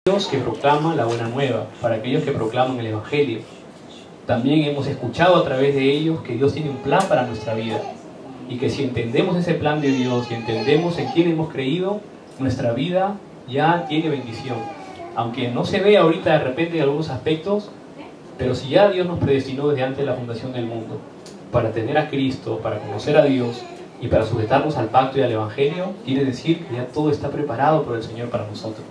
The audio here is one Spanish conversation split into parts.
aquellos que proclaman la buena nueva, para aquellos que proclaman el Evangelio. También hemos escuchado a través de ellos que Dios tiene un plan para nuestra vida y que si entendemos ese plan de Dios y entendemos en quién hemos creído, nuestra vida ya tiene bendición. Aunque no se ve ahorita de repente en algunos aspectos, pero si ya Dios nos predestinó desde antes de la fundación del mundo para tener a Cristo, para conocer a Dios y para sujetarnos al pacto y al Evangelio, quiere decir que ya todo está preparado por el Señor para nosotros.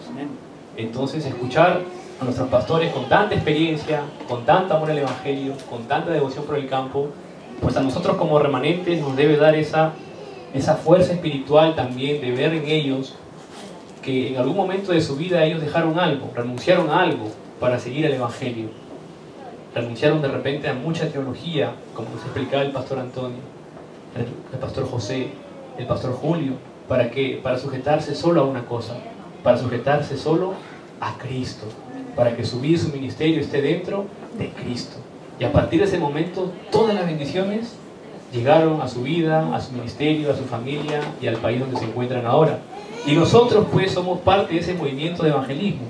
Entonces, escuchar a nuestros pastores con tanta experiencia, con tanto amor al Evangelio, con tanta devoción por el campo, pues a nosotros como remanentes nos debe dar esa fuerza espiritual también de ver en ellos que en algún momento de su vida ellos dejaron algo, renunciaron a algo para seguir el Evangelio. Renunciaron de repente a mucha teología, como nos explicaba el pastor Antonio, el pastor José, el pastor Julio. ¿Para qué? Para sujetarse solo a una cosa, para sujetarse solo a Cristo, para que su vida y su ministerio esté dentro de Cristo. Y a partir de ese momento, todas las bendiciones llegaron a su vida, a su ministerio, a su familia y al país donde se encuentran ahora. Y nosotros pues somos parte de ese movimiento de evangelismo.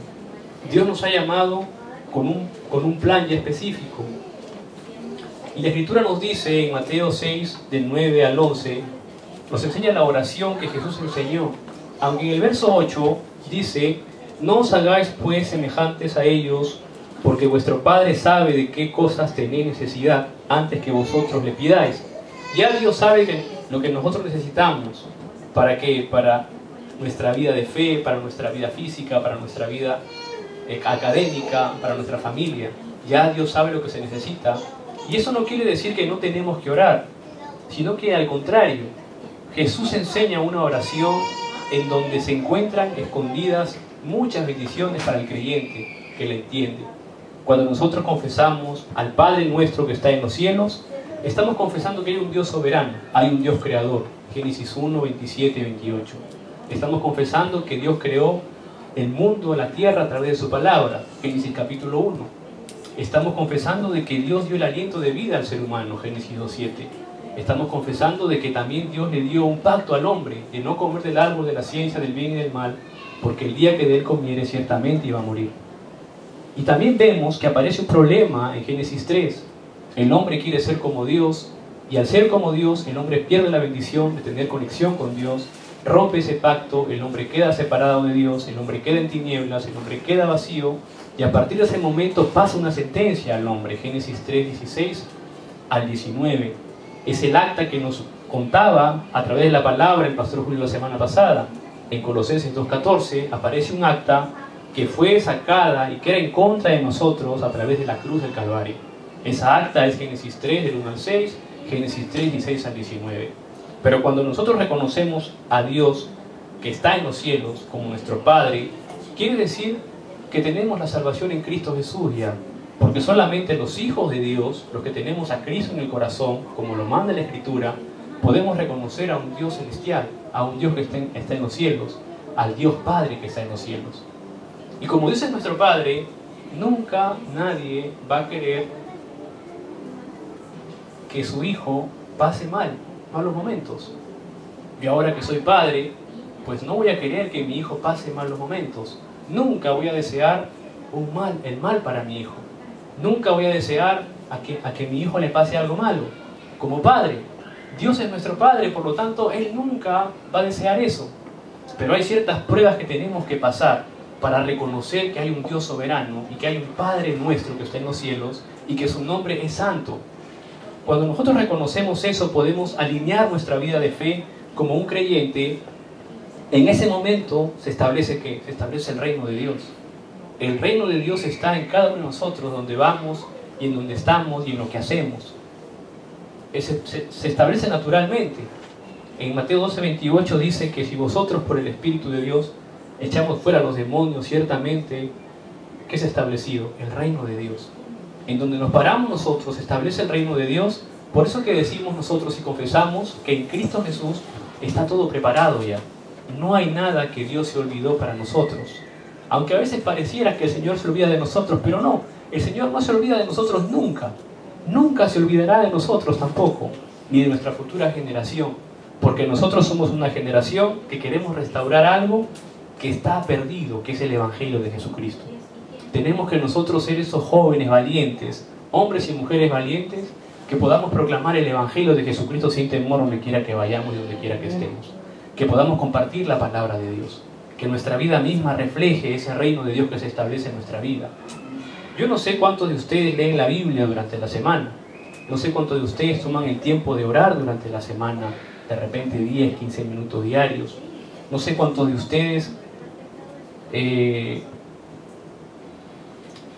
Dios nos ha llamado con un plan ya específico. Y la Escritura nos dice en Mateo 6, del 9 al 11, nos enseña la oración que Jesús enseñó. Aunque en el verso 8 dice: no os hagáis pues semejantes a ellos, porque vuestro Padre sabe de qué cosas tenéis necesidad antes que vosotros le pidáis. Ya Dios sabe lo que nosotros necesitamos. ¿Para qué? Para nuestra vida de fe, para nuestra vida física, para nuestra vida académica, para nuestra familia. Ya Dios sabe lo que se necesita. Y eso no quiere decir que no tenemos que orar, sino que al contrario, Jesús enseña una oración en donde se encuentran escondidas muchas bendiciones para el creyente que le entiende. Cuando nosotros confesamos al Padre nuestro que está en los cielos, estamos confesando que hay un Dios soberano, hay un Dios creador. Génesis 1, 27 y 28. Estamos confesando que Dios creó el mundo, la tierra a través de su palabra. Génesis capítulo 1. Estamos confesando de que Dios dio el aliento de vida al ser humano. Génesis 2, 7. Estamos confesando de que también Dios le dio un pacto al hombre de no comer del árbol de la ciencia del bien y del mal, porque el día que de él comiere ciertamente iba a morir. Y también vemos que aparece un problema en Génesis 3. El hombre quiere ser como Dios, y al ser como Dios, el hombre pierde la bendición de tener conexión con Dios, rompe ese pacto, el hombre queda separado de Dios, el hombre queda en tinieblas, el hombre queda vacío, y a partir de ese momento pasa una sentencia al hombre. Génesis 3, 16 al 19. Es el acta que nos contaba a través de la palabra el pastor Julio la semana pasada. En Colosenses 2.14 aparece un acta que fue sacada y que era en contra de nosotros a través de la cruz del Calvario. Esa acta es Génesis 3, del 1 al 6, Génesis 3, 16 al 19. Pero cuando nosotros reconocemos a Dios que está en los cielos como nuestro Padre, quiere decir que tenemos la salvación en Cristo Jesús ya. Porque solamente los hijos de Dios, los que tenemos a Cristo en el corazón, como lo manda la Escritura, podemos reconocer a un Dios celestial, a un Dios que está en los cielos, al Dios Padre que está en los cielos. Y como Dios es nuestro Padre, nunca nadie va a querer que su hijo pase malos momentos. Y ahora que soy padre, pues no voy a querer que mi hijo pase malos momentos. Nunca voy a desear el mal para mi hijo. Nunca voy a desear a que mi hijo le pase algo malo. Como padre, Dios es nuestro Padre, por lo tanto, Él nunca va a desear eso. Pero hay ciertas pruebas que tenemos que pasar para reconocer que hay un Dios soberano y que hay un Padre nuestro que está en los cielos y que su nombre es santo. Cuando nosotros reconocemos eso, podemos alinear nuestra vida de fe como un creyente. En ese momento se establece ¿qué? Se establece el reino de Dios. El reino de Dios está en cada uno de nosotros, donde vamos y en donde estamos y en lo que hacemos. Se establece naturalmente. En Mateo 12, 28 dice que si vosotros por el Espíritu de Dios echamos fuera a los demonios, ciertamente, ¿qué se ha establecido? El reino de Dios. En donde nos paramos nosotros, se establece el reino de Dios. Por eso que decimos nosotros y confesamos que en Cristo Jesús está todo preparado ya. No hay nada que Dios se olvidó para nosotros. Aunque a veces pareciera que el Señor se olvida de nosotros, pero no, el Señor no se olvida de nosotros nunca. Nunca se olvidará de nosotros tampoco, ni de nuestra futura generación. Porque nosotros somos una generación que queremos restaurar algo que está perdido, que es el Evangelio de Jesucristo. Tenemos que nosotros ser esos jóvenes valientes, hombres y mujeres valientes, que podamos proclamar el Evangelio de Jesucristo sin temor donde quiera que vayamos y donde quiera que estemos. Que podamos compartir la palabra de Dios. Que nuestra vida misma refleje ese reino de Dios que se establece en nuestra vida. Yo no sé cuántos de ustedes leen la Biblia durante la semana. No sé cuántos de ustedes toman el tiempo de orar durante la semana, de repente 10, 15 minutos diarios. No sé cuántos de ustedes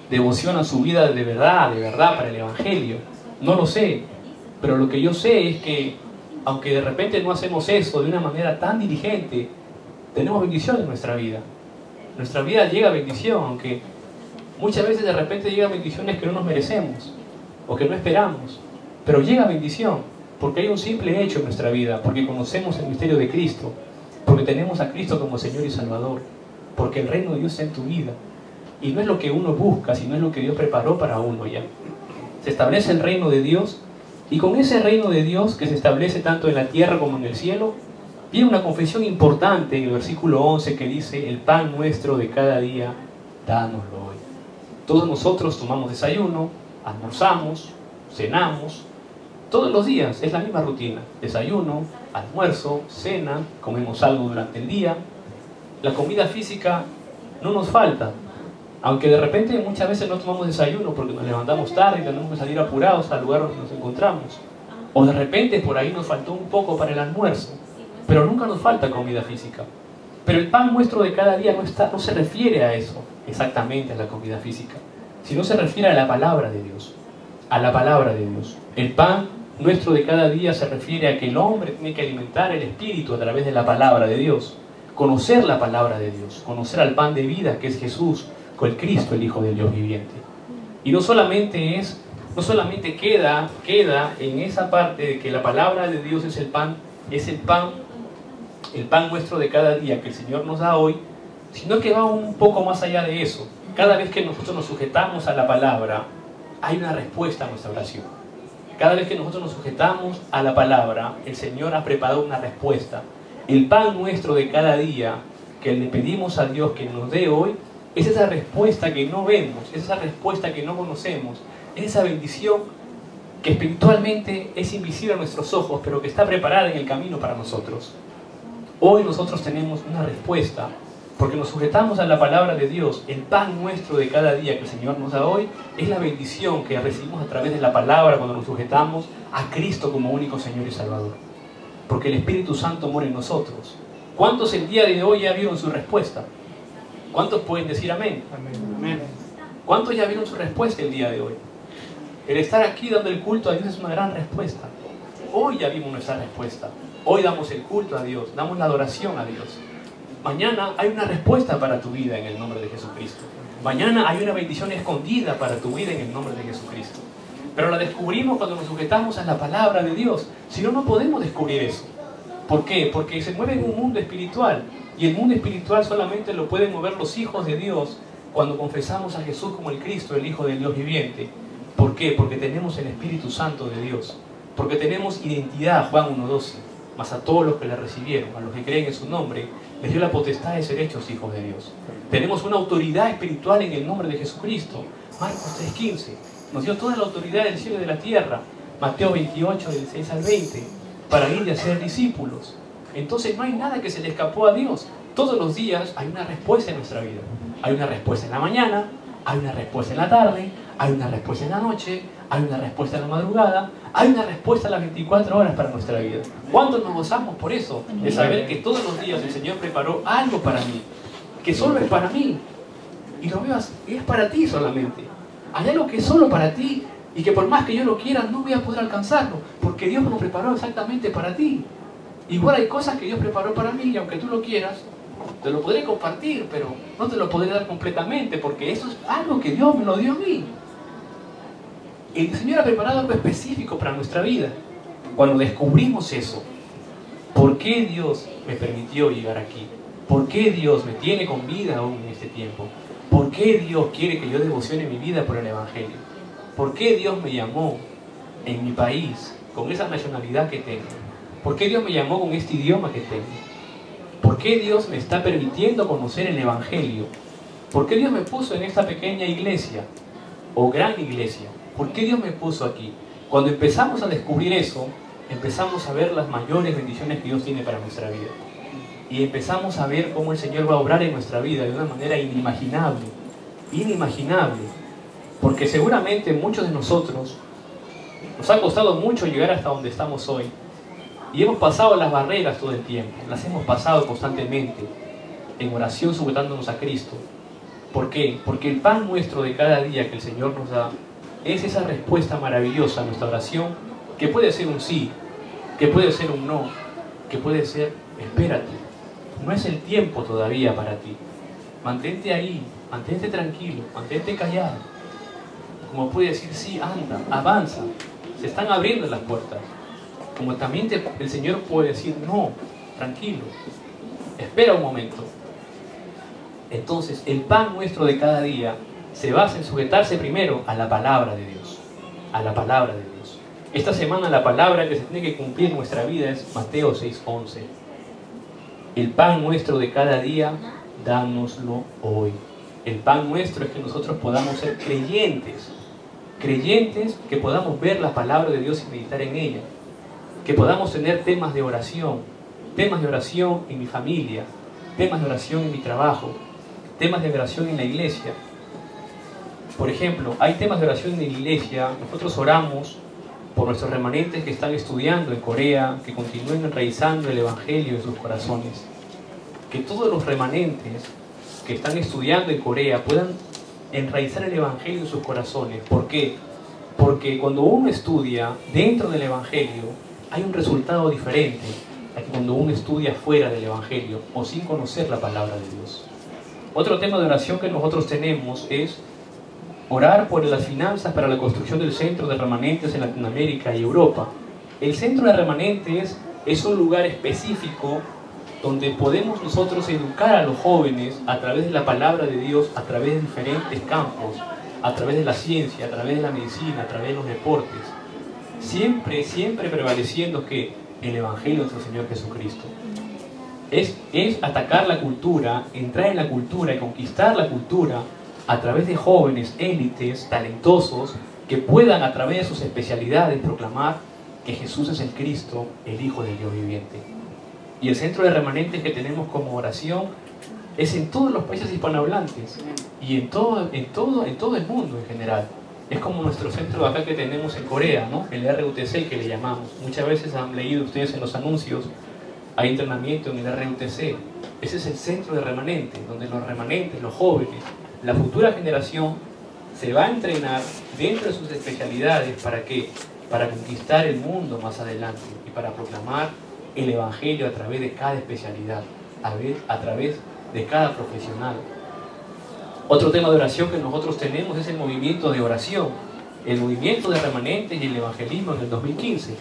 devocionan su vida de verdad para el Evangelio. No lo sé, pero lo que yo sé es que aunque de repente no hacemos eso de una manera tan diligente, tenemos bendición en nuestra vida. Nuestra vida llega a bendición, aunque muchas veces de repente llegan bendiciones que no nos merecemos o que no esperamos, pero llega bendición porque hay un simple hecho en nuestra vida, porque conocemos el misterio de Cristo, porque tenemos a Cristo como Señor y Salvador, porque el reino de Dios está en tu vida y no es lo que uno busca, sino es lo que Dios preparó para uno ya. Se establece el reino de Dios y con ese reino de Dios que se establece tanto en la tierra como en el cielo, viene una confesión importante en el versículo 11 que dice: el pan nuestro de cada día, dánoslo hoy. Todos nosotros tomamos desayuno, almorzamos, cenamos, todos los días es la misma rutina: desayuno, almuerzo, cena, comemos algo durante el día. La comida física no nos falta, aunque de repente muchas veces no tomamos desayuno porque nos levantamos tarde y tenemos que salir apurados al lugar donde nos encontramos, o de repente por ahí nos faltó un poco para el almuerzo, pero nunca nos falta comida física. Pero el pan nuestro de cada día no se refiere a eso exactamente, a la comida física, sino se refiere a la palabra de Dios, a la palabra de Dios. El pan nuestro de cada día se refiere a que el hombre tiene que alimentar el espíritu a través de la palabra de Dios, conocer la palabra de Dios, conocer al pan de vida que es Jesús, con el Cristo, el Hijo del Dios viviente. Y no solamente queda en esa parte de que la palabra de Dios es el pan nuestro de cada día que el Señor nos da hoy, sino que va un poco más allá de eso. Cada vez que nosotros nos sujetamos a la palabra, hay una respuesta a nuestra oración. Cada vez que nosotros nos sujetamos a la palabra, el Señor ha preparado una respuesta. El pan nuestro de cada día que le pedimos a Dios que nos dé hoy, es esa respuesta que no vemos, es esa respuesta que no conocemos, es esa bendición que espiritualmente es invisible a nuestros ojos, pero que está preparada en el camino para nosotros. Hoy nosotros tenemos una respuesta, porque nos sujetamos a la palabra de Dios. El pan nuestro de cada día que el Señor nos da hoy es la bendición que recibimos a través de la palabra cuando nos sujetamos a Cristo como único Señor y Salvador. Porque el Espíritu Santo mora en nosotros. ¿Cuántos el día de hoy ya vieron su respuesta? ¿Cuántos pueden decir amén? Amén. ¿Cuántos ya vieron su respuesta el día de hoy? El estar aquí dando el culto a Dios es una gran respuesta. Hoy ya vimos nuestra respuesta. Hoy damos el culto a Dios, damos la adoración a Dios. Mañana hay una respuesta para tu vida en el nombre de Jesucristo. Mañana hay una bendición escondida para tu vida en el nombre de Jesucristo. Pero la descubrimos cuando nos sujetamos a la palabra de Dios. Si no, no podemos descubrir eso. ¿Por qué? Porque se mueve en un mundo espiritual. Y el mundo espiritual solamente lo pueden mover los hijos de Dios cuando confesamos a Jesús como el Cristo, el Hijo del Dios viviente. ¿Por qué? Porque tenemos el Espíritu Santo de Dios. Porque tenemos identidad, Juan 1:12. Mas a todos los que le recibieron, a los que creen en su nombre, les dio la potestad de ser hechos hijos de Dios. Tenemos una autoridad espiritual en el nombre de Jesucristo. Marcos 3:15. Nos dio toda la autoridad del cielo y de la tierra. Mateo 28, del 6 al 20. Para ir y hacer discípulos. Entonces no hay nada que se le escapó a Dios. Todos los días hay una respuesta en nuestra vida. Hay una respuesta en la mañana, hay una respuesta en la tarde, hay una respuesta en la noche, hay una respuesta en la madrugada, hay una respuesta a las 24 horas para nuestra vida. ¿Cuántos nos gozamos por eso? De saber que todos los días el Señor preparó algo para mí, que solo es para mí. Y lo veas, es para ti solamente. Hay algo que es solo para ti y que por más que yo lo quiera no voy a poder alcanzarlo, porque Dios lo preparó exactamente para ti. Igual hay cosas que Dios preparó para mí y aunque tú lo quieras, te lo podré compartir, pero no te lo podré dar completamente, porque eso es algo que Dios me lo dio a mí. El Señor ha preparado algo específico para nuestra vida. Cuando descubrimos eso, ¿por qué Dios me permitió llegar aquí? ¿Por qué Dios me tiene con vida aún en este tiempo? ¿Por qué Dios quiere que yo devocione mi vida por el Evangelio? ¿Por qué Dios me llamó en mi país con esa nacionalidad que tengo? ¿Por qué Dios me llamó con este idioma que tengo? ¿Por qué Dios me está permitiendo conocer el Evangelio? ¿Por qué Dios me puso en esta pequeña iglesia o gran iglesia? ¿Por qué Dios me puso aquí? Cuando empezamos a descubrir eso, empezamos a ver las mayores bendiciones que Dios tiene para nuestra vida. Y empezamos a ver cómo el Señor va a obrar en nuestra vida de una manera inimaginable. Inimaginable. Porque seguramente muchos de nosotros nos ha costado mucho llegar hasta donde estamos hoy. Y hemos pasado las barreras todo el tiempo. Las hemos pasado constantemente en oración sujetándonos a Cristo. ¿Por qué? Porque el pan nuestro de cada día que el Señor nos da es esa respuesta maravillosa a nuestra oración, que puede ser un sí, que puede ser un no, que puede ser espérate. No es el tiempo todavía para ti. Mantente ahí, mantente tranquilo, mantente callado. Como puede decir sí, anda, avanza. Se están abriendo las puertas. Como también el Señor puede decir no, tranquilo, espera un momento. Entonces, el pan nuestro de cada día se basa en sujetarse primero a la palabra de Dios. A la palabra de Dios. Esta semana la palabra que se tiene que cumplir en nuestra vida es Mateo 6:11. El pan nuestro de cada día, dánoslo hoy. El pan nuestro es que nosotros podamos ser creyentes. Creyentes, que podamos ver la palabra de Dios y meditar en ella. Que podamos tener temas de oración en mi familia, temas de oración en mi trabajo, temas de oración en la iglesia. Por ejemplo, hay temas de oración en la iglesia. Nosotros oramos por nuestros remanentes que están estudiando en Corea, que continúen enraizando el Evangelio en sus corazones. Que todos los remanentes que están estudiando en Corea puedan enraizar el Evangelio en sus corazones. ¿Por qué? Porque cuando uno estudia dentro del Evangelio, hay un resultado diferente a que cuando uno estudia fuera del Evangelio o sin conocer la palabra de Dios. Otro tema de oración que nosotros tenemos es orar por las finanzas para la construcción del centro de remanentes en Latinoamérica y Europa. El centro de remanentes es un lugar específico donde podemos nosotros educar a los jóvenes a través de la palabra de Dios, a través de diferentes campos, a través de la ciencia, a través de la medicina, a través de los deportes. Siempre prevaleciendo que el Evangelio de nuestro Señor Jesucristo. Es atacar la cultura, entrar en la cultura y conquistar la cultura a través de jóvenes, élites, talentosos, que puedan a través de sus especialidades proclamar que Jesús es el Cristo, el Hijo del Dios viviente. Y el centro de remanentes que tenemos como oración es en todos los países hispanohablantes y en todo el mundo en general. Es como nuestro centro acá que tenemos en Corea, ¿no? El RUTC que le llamamos. Muchas veces han leído ustedes en los anuncios, hay entrenamiento en el RUTC. Ese es el centro de remanentes, donde los remanentes, los jóvenes, la futura generación se va a entrenar dentro de sus especialidades. ¿Para qué? Para conquistar el mundo más adelante y para proclamar el Evangelio a través de cada especialidad, a través de cada profesional. Otro tema de oración que nosotros tenemos es el movimiento de oración, el movimiento de remanentes y el evangelismo en el 2015.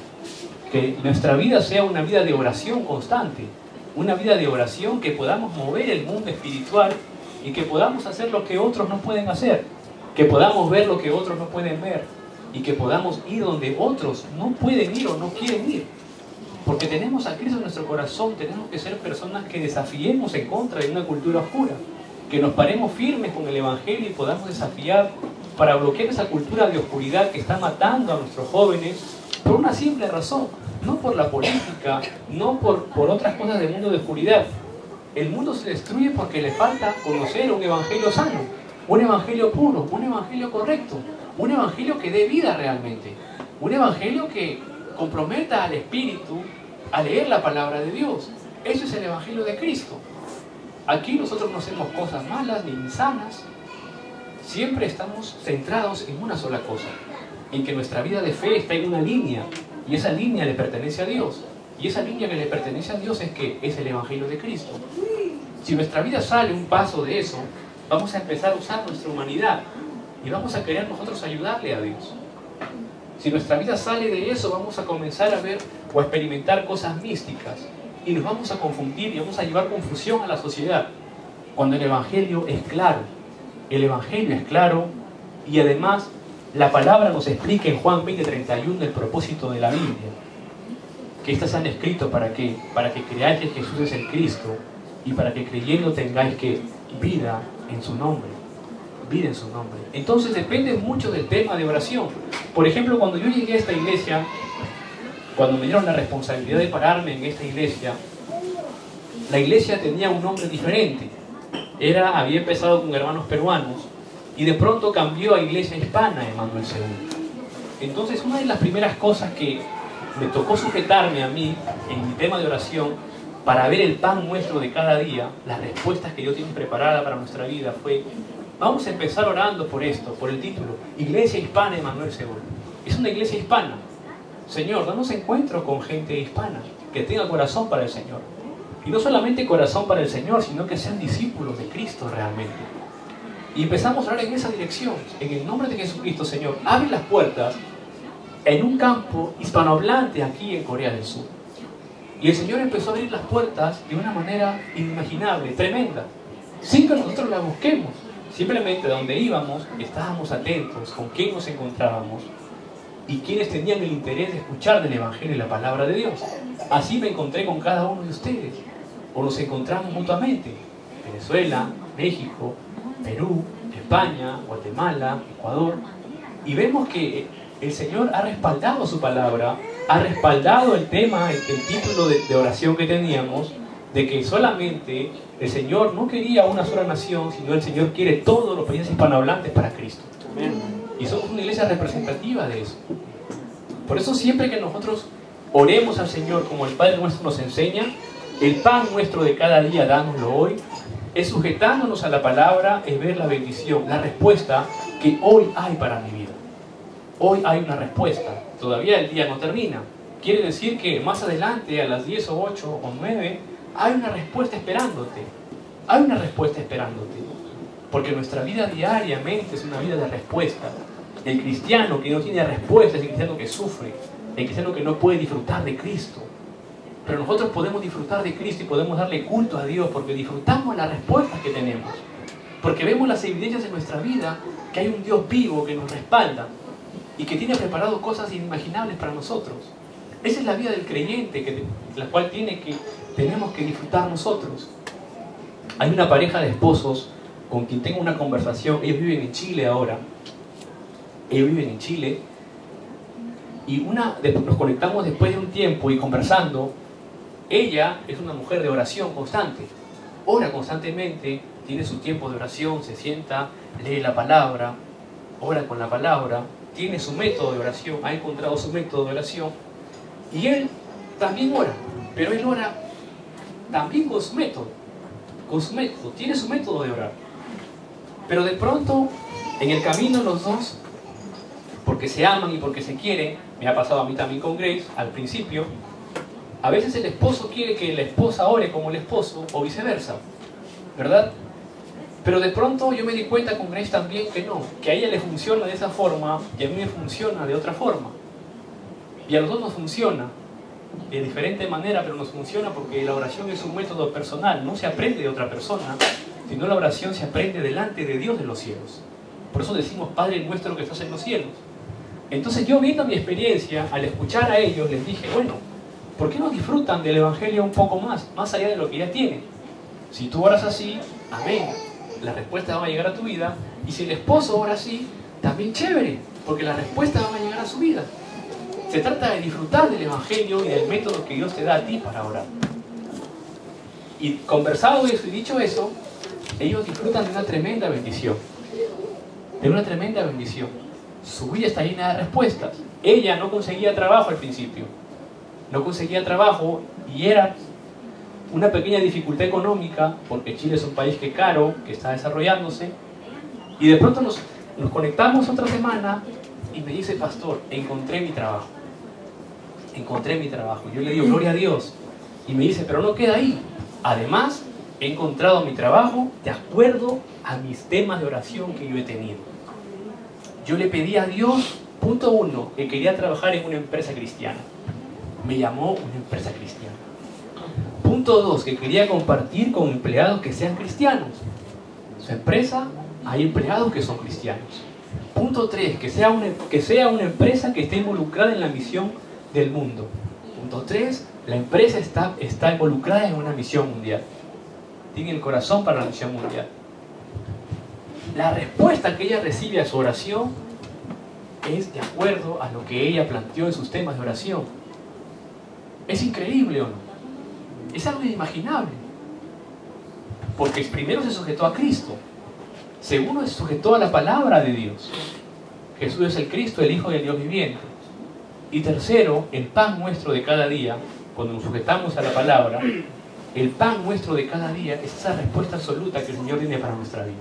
Que nuestra vida sea una vida de oración constante, una vida de oración que podamos mover el mundo espiritual y que podamos hacer lo que otros no pueden hacer, que podamos ver lo que otros no pueden ver y que podamos ir donde otros no pueden ir o no quieren ir. Porque tenemos a Cristo en nuestro corazón, tenemos que ser personas que desafiemos en contra de una cultura oscura. Que nos paremos firmes con el Evangelio y podamos desafiar para bloquear esa cultura de oscuridad que está matando a nuestros jóvenes por una simple razón, no por la política, no por otras cosas del mundo de oscuridad. El mundo se destruye porque le falta conocer un Evangelio sano, un Evangelio puro, un Evangelio correcto, un Evangelio que dé vida realmente, un Evangelio que comprometa al Espíritu a leer la palabra de Dios. Eso es el Evangelio de Cristo. Aquí nosotros no hacemos cosas malas ni insanas. Siempre estamos centrados en una sola cosa, en que nuestra vida de fe está en una línea, y esa línea le pertenece a Dios. Y esa línea que le pertenece a Dios es que es el Evangelio de Cristo. Si nuestra vida sale un paso de eso, vamos a empezar a usar nuestra humanidad y vamos a querer nosotros ayudarle a Dios. Si nuestra vida sale de eso, vamos a comenzar a ver o a experimentar cosas místicas y nos vamos a confundir y vamos a llevar confusión a la sociedad, cuando el Evangelio es claro. El Evangelio es claro y además la palabra nos explica en Juan 20:31 el propósito de la Biblia, que estas han escrito para que creáis que Jesús es el Cristo, y para que creyendo tengáis que vida en su nombre. Vida en su nombre. Entonces depende mucho del tema de oración. Por ejemplo, cuando yo llegué a esta iglesia, cuando me dieron la responsabilidad de pararme en esta iglesia, la iglesia tenía un nombre diferente. Había empezado con hermanos peruanos y de pronto cambió a Iglesia Hispana Emmanuel II. Entonces, una de las primeras cosas que me tocó sujetarme a mí en mi tema de oración para ver el pan nuestro de cada día, las respuestas que Dios tiene preparada para nuestra vida, fue: vamos a empezar orando por esto, por el título, Iglesia Hispana Emmanuel II. Es una iglesia hispana. Señor, danos encuentro con gente hispana que tenga corazón para el Señor. Y no solamente corazón para el Señor, sino que sean discípulos de Cristo realmente. Y empezamos a orar en esa dirección. En el nombre de Jesucristo, Señor, abre las puertas en un campo hispanohablante aquí en Corea del Sur. Y el Señor empezó a abrir las puertas de una manera inimaginable, tremenda, sin que nosotros las busquemos. Simplemente donde íbamos, estábamos atentos con quién nos encontrábamos y quienes tenían el interés de escuchar del Evangelio y la palabra de Dios. Así me encontré con cada uno de ustedes, o nos encontramos mutuamente. Venezuela, México, Perú, España, Guatemala, Ecuador. Y vemos que el Señor ha respaldado su palabra, ha respaldado el tema, el título de oración que teníamos, de que solamente el Señor no quería una sola nación, sino el Señor quiere todos los países hispanohablantes para Cristo. Y somos una iglesia representativa de eso. Por eso siempre que nosotros oremos al Señor como el Padre nuestro nos enseña, el pan nuestro de cada día dánoslo hoy, es sujetándonos a la palabra, es ver la bendición, la respuesta que hoy hay para mi vida. Hoy hay una respuesta. Todavía el día no termina. Quiere decir que más adelante, a las 10 o 8 o 9, hay una respuesta esperándote. Hay una respuesta esperándote. Porque nuestra vida diariamente es una vida de respuesta. El cristiano que no tiene respuesta es el cristiano que sufre. El cristiano que no puede disfrutar de Cristo. Pero nosotros podemos disfrutar de Cristo y podemos darle culto a Dios porque disfrutamos las respuestas que tenemos. Porque vemos las evidencias en nuestra vida que hay un Dios vivo que nos respalda y que tiene preparado cosas inimaginables para nosotros. Esa es la vida del creyente, la cual tenemos que disfrutar nosotros. Hay una pareja de esposos con quien tengo una conversación. Ellos viven en Chile ahora. Ellos viven en Chile. Y nos conectamos después de un tiempo y conversando. Ella es una mujer de oración constante. Ora constantemente, tiene su tiempo de oración, se sienta, lee la palabra, ora con la palabra, tiene su método de oración, ha encontrado su método de oración. Y él también ora, pero él ora también con su método. Tiene su método de orar. Pero de pronto, en el camino los dos, porque se aman y porque se quieren, me ha pasado a mí también con Grace, al principio, a veces el esposo quiere que la esposa ore como el esposo, o viceversa, ¿verdad? Pero de pronto yo me di cuenta con Grace también que no, que a ella le funciona de esa forma y a mí me funciona de otra forma. Y a los dos nos funciona de diferente manera, pero nos funciona porque la oración es un método personal, no se aprende de otra persona, sino la oración se aprende delante de Dios de los cielos. Por eso decimos, Padre nuestro que estás en los cielos. Entonces yo, viendo mi experiencia, al escuchar a ellos, les dije, bueno, ¿por qué no disfrutan del Evangelio un poco más allá de lo que ya tienen? Si tú oras así, amén, la respuesta va a llegar a tu vida. Y si el esposo ora así, también chévere, porque la respuesta va a llegar a su vida. Se trata de disfrutar del Evangelio y del método que Dios te da a ti para orar. Y conversado eso y dicho eso, ellos disfrutan de una tremenda bendición. De una tremenda bendición. Su vida está llena de respuestas. Ella no conseguía trabajo al principio. No conseguía trabajo y era una pequeña dificultad económica, porque Chile es un país que caro, que está desarrollándose. Y de pronto nos conectamos otra semana y me dice, pastor, encontré mi trabajo. Encontré mi trabajo. Yo le digo, gloria a Dios. Y me dice, pero no queda ahí. Además, he encontrado mi trabajo de acuerdo a mis temas de oración que yo he tenido. Yo le pedí a Dios, punto 1, que quería trabajar en una empresa cristiana. Me llamó una empresa cristiana. Punto 2, que quería compartir con empleados que sean cristianos. Su empresa, hay empleados que son cristianos. Punto 3, que sea una empresa que esté involucrada en la misión del mundo. Punto 3, la empresa está involucrada en una misión mundial. tiene el corazón para la misión mundial. La respuesta que ella recibe a su oración es de acuerdo a lo que ella planteó en sus temas de oración. ¿Es increíble o no? Es algo inimaginable. Porque primero se sujetó a Cristo. Segundo, se sujetó a la palabra de Dios. Jesús es el Cristo, el Hijo del Dios viviente. Y tercero, el pan nuestro de cada día, cuando nos sujetamos a la palabra, el pan nuestro de cada día es esa respuesta absoluta que el Señor tiene para nuestra vida.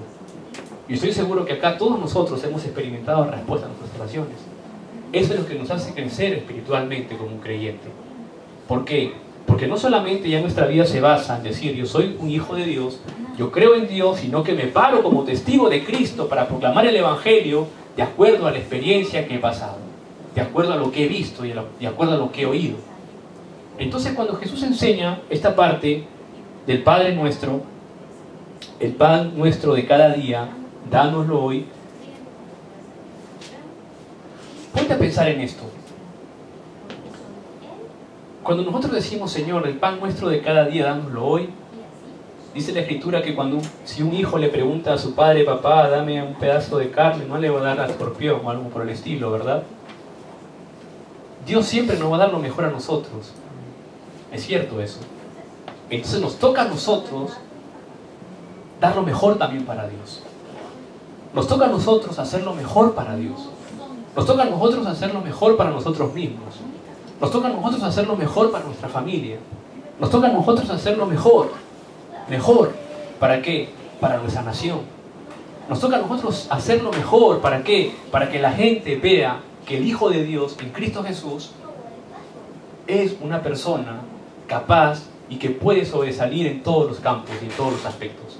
Y estoy seguro que acá todos nosotros hemos experimentado respuesta a nuestras oraciones. Eso es lo que nos hace crecer espiritualmente como un creyente. ¿Por qué? Porque no solamente ya nuestra vida se basa en decir yo soy un hijo de Dios, yo creo en Dios, sino que me paro como testigo de Cristo para proclamar el Evangelio de acuerdo a la experiencia que he pasado, de acuerdo a lo que he visto y de acuerdo a lo que he oído. Entonces cuando Jesús enseña esta parte del Padre nuestro, el pan nuestro de cada día, dánoslo hoy, ponte a pensar en esto. Cuando nosotros decimos, Señor, el pan nuestro de cada día, dánoslo hoy, dice la Escritura que si un hijo le pregunta a su padre, papá, dame un pedazo de carne, no le va a dar al escorpión o algo por el estilo, ¿verdad? Dios siempre nos va a dar lo mejor a nosotros. Es cierto eso. Entonces nos toca a nosotros dar lo mejor también para Dios. Nos toca a nosotros hacer lo mejor para Dios. Nos toca a nosotros hacer lo mejor para nosotros mismos. Nos toca a nosotros hacer lo mejor para nuestra familia. Nos toca a nosotros hacer lo mejor. Mejor. ¿Para qué? Para nuestra nación. Nos toca a nosotros hacer lo mejor. ¿Para qué? Para que la gente vea que el Hijo de Dios, en Cristo Jesús, es una persona capaz y que puede sobresalir en todos los campos y en todos los aspectos.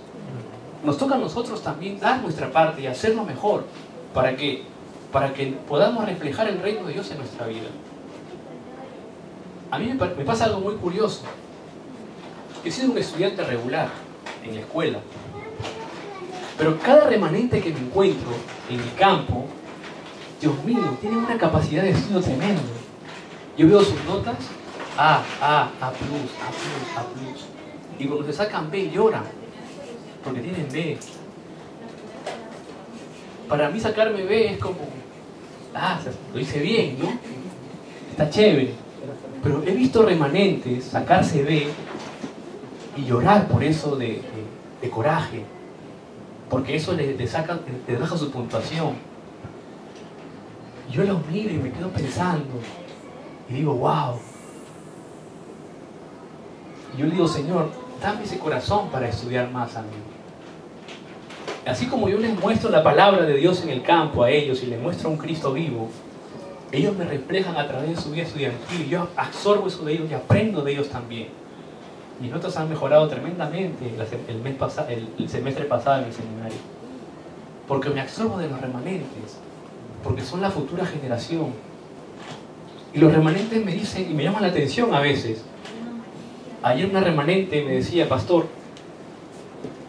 Nos toca a nosotros también dar nuestra parte y hacerlo mejor. ¿Para qué? Para que podamos reflejar el reino de Dios en nuestra vida. A mí me pasa algo muy curioso. He sido un estudiante regular en la escuela, pero cada remanente que me encuentro en mi campo, Dios mío, tiene una capacidad de estudio tremendo. Yo veo sus notas, A+, A+. Y cuando se sacan B lloran, porque tienen B. Para mí sacarme B es como, lo hice bien, ¿no? Está chévere. Pero he visto remanentes sacarse B y llorar por eso de coraje. Porque eso le baja su puntuación. Y yo los miro y me quedo pensando. Y digo, wow. Y yo le digo, Señor, dame ese corazón para estudiar más a mí. Así como yo les muestro la palabra de Dios en el campo a ellos y les muestro a un Cristo vivo, ellos me reflejan a través de su vida estudiantil. Yo absorbo eso de ellos y aprendo de ellos también. Mis notas han mejorado tremendamente el semestre pasado en el seminario. Porque me absorbo de los remanentes. Porque son la futura generación. Y los remanentes me dicen, y me llaman la atención a veces. Ayer una remanente me decía, pastor,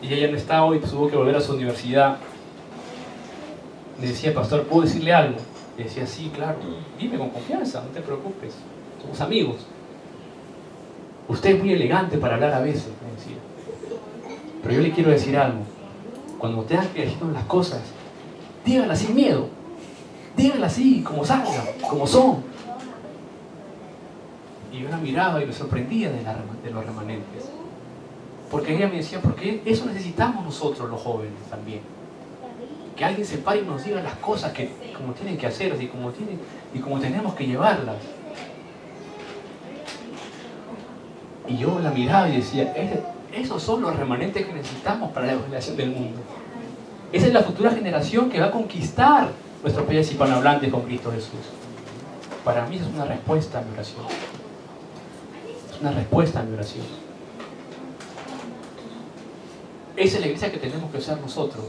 y ella no está hoy, tuvo que volver a su universidad. Me decía, pastor, ¿puedo decirle algo? Le decía, sí, claro, dime con confianza, no te preocupes, somos amigos. Usted es muy elegante para hablar a veces, me decía. Pero yo le quiero decir algo. Cuando tengan que decir las cosas, díganlas sin miedo. Díganlas así, como salgan, como son. Y yo la miraba y me sorprendía de los remanentes. Porque ella me decía, porque eso necesitamos nosotros los jóvenes también. Que alguien se pare y nos diga las cosas como tienen que hacer y como tenemos que llevarlas. Y yo la miraba y decía, esos son los remanentes que necesitamos para la evangelización del mundo. Esa es la futura generación que va a conquistar nuestros países hispanohablantes con Cristo Jesús. Para mí es una respuesta a mi oración. Es una respuesta a mi oración. Esa es la iglesia que tenemos que ser nosotros,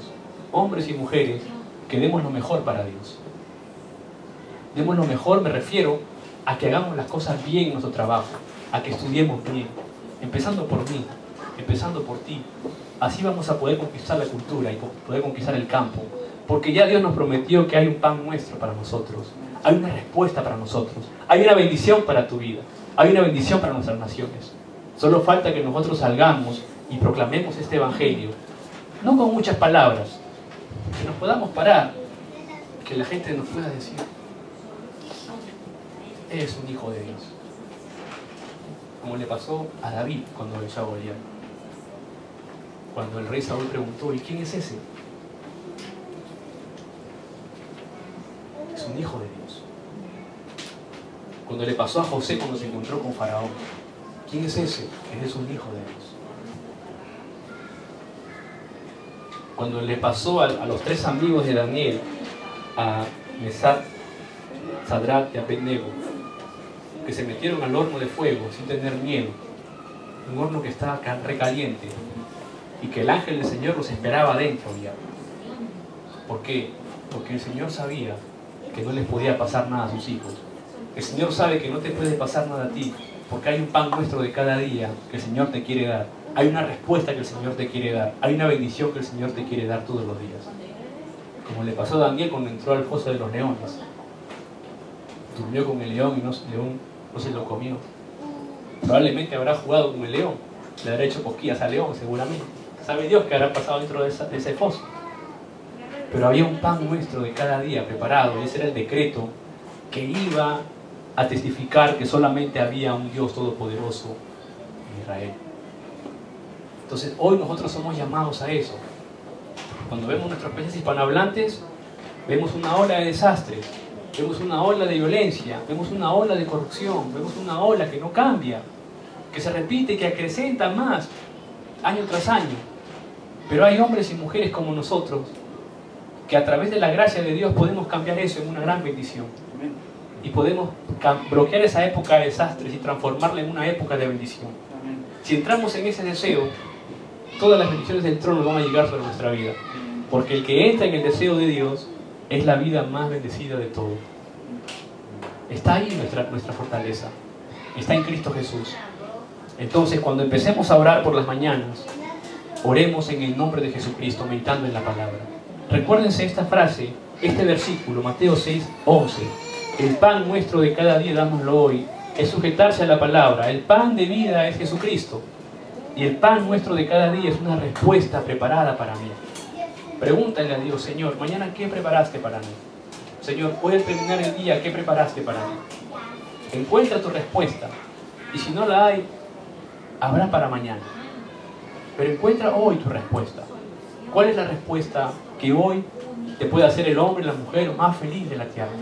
hombres y mujeres, que demos lo mejor para Dios. Demos lo mejor, me refiero a que hagamos las cosas bien en nuestro trabajo, a que estudiemos bien, empezando por mí, empezando por ti. Así vamos a poder conquistar la cultura y poder conquistar el campo, porque ya Dios nos prometió que hay un pan nuestro para nosotros, hay una respuesta para nosotros, hay una bendición para tu vida, hay una bendición para nuestras naciones. Solo falta que nosotros salgamos y proclamemos este evangelio, no con muchas palabras, que nos podamos parar, que la gente nos pueda decir: eres un hijo de Dios, como le pasó a David cuando venció a Goliat. Cuando el rey Saúl preguntó: ¿y quién es ese? Es un hijo de Dios. Cuando le pasó a José cuando se encontró con Faraón: ¿quién es ese? Es un hijo de Dios. Cuando le pasó a los 3 amigos de Daniel, a Mesac, Sadrach y Abednego, que se metieron al horno de fuego sin tener miedo, un horno que estaba recaliente, y que el ángel del Señor los esperaba adentro ya. ¿Por qué? Porque el Señor sabía que no les podía pasar nada a sus hijos. El Señor sabe que no te puede pasar nada a ti, porque hay un pan nuestro de cada día que el Señor te quiere dar. Hay una respuesta que el Señor te quiere dar. Hay una bendición que el Señor te quiere dar todos los días. Como le pasó a Daniel cuando entró al foso de los leones. Durmió con el león y el león no se lo comió. Probablemente habrá jugado con el león, le habrá hecho cosquillas al león seguramente. Sabe Dios que habrá pasado dentro de ese foso. Pero había un pan nuestro de cada día preparado, y ese era el decreto que iba a testificar que solamente había un Dios todopoderoso en Israel. Entonces hoy nosotros somos llamados a eso. Cuando vemos nuestros países hispanohablantes, vemos una ola de desastres, vemos una ola de violencia, vemos una ola de corrupción, vemos una ola que no cambia, que se repite, que acrecenta más año tras año. Pero hay hombres y mujeres como nosotros que a través de la gracia de Dios podemos cambiar eso en una gran bendición. Y podemos bloquear esa época de desastres y transformarla en una época de bendición. Si entramos en ese deseo, todas las bendiciones del trono van a llegar sobre nuestra vida. Porque el que entra en el deseo de Dios es la vida más bendecida de todo. Está ahí nuestra fortaleza. Está en Cristo Jesús. Entonces, cuando empecemos a orar por las mañanas, oremos en el nombre de Jesucristo, meditando en la palabra. Recuérdense esta frase, este versículo, Mateo 6:11. El pan nuestro de cada día dámoslo hoy. Es sujetarse a la palabra. El pan de vida es Jesucristo. Y el pan nuestro de cada día es una respuesta preparada para mí. Pregúntale a Dios: Señor, mañana ¿qué preparaste para mí? Señor, hoy al terminar el día, ¿qué preparaste para mí? Encuentra tu respuesta. Y si no la hay, habrá para mañana. Pero encuentra hoy tu respuesta. ¿Cuál es la respuesta que hoy te puede hacer el hombre, la mujer más feliz de la tierra?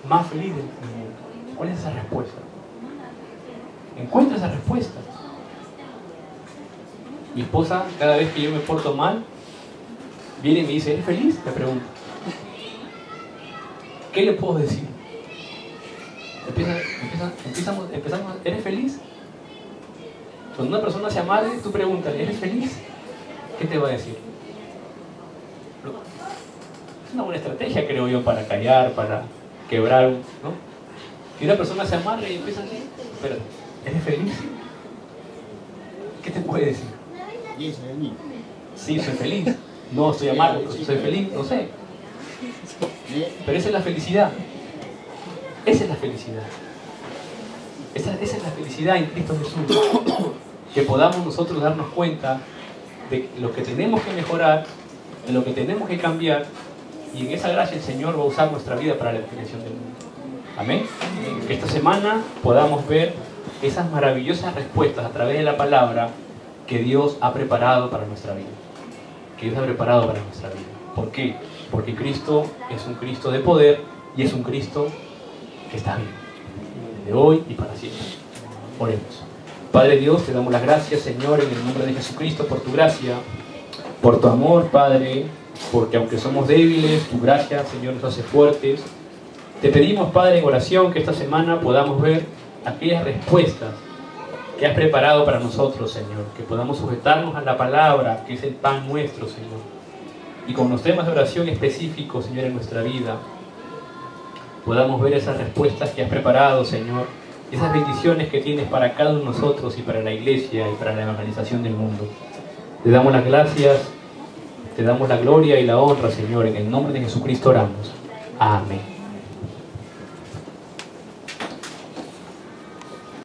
Más feliz del mundo. ¿Cuál es esa respuesta? Encuentra esa respuesta. Mi esposa, cada vez que yo me porto mal, viene y me dice: ¿eres feliz? Me pregunta. ¿Qué le puedo decir? Empezamos, ¿eres feliz? Cuando una persona se amarga, tú pregúntale: ¿eres feliz? ¿Qué te va a decir? Es una buena estrategia, creo yo, para callar, para quebrar, ¿no? Si una persona se amarga y empieza así: pero, ¿eres feliz? ¿Qué te puede decir? Sí, soy feliz. No, estoy amargo, pero soy feliz, no sé. Pero esa es la felicidad. Esa es la felicidad. Esa es la felicidad en Cristo Jesús. Que podamos nosotros darnos cuenta de lo que tenemos que mejorar, de lo que tenemos que cambiar, y en esa gracia el Señor va a usar nuestra vida para la edificación del mundo. Amén. Que esta semana podamos ver esas maravillosas respuestas a través de la palabra que Dios ha preparado para nuestra vida. Que Dios ha preparado para nuestra vida. ¿Por qué? Porque Cristo es un Cristo de poder y es un Cristo que está bien, desde hoy y para siempre. Oremos. Padre Dios, te damos las gracias, Señor, en el nombre de Jesucristo, por tu gracia, por tu amor, Padre, porque aunque somos débiles, tu gracia, Señor, nos hace fuertes. Te pedimos, Padre, en oración, que esta semana podamos ver aquellas respuestas que has preparado para nosotros, Señor, que podamos sujetarnos a la palabra, que es el pan nuestro, Señor, y con los temas de oración específicos, Señor, en nuestra vida, podamos ver esas respuestas que has preparado, Señor, esas bendiciones que tienes para cada uno de nosotros y para la iglesia y para la evangelización del mundo. Te damos las gracias, te damos la gloria y la honra, Señor, en el nombre de Jesucristo oramos. Amén.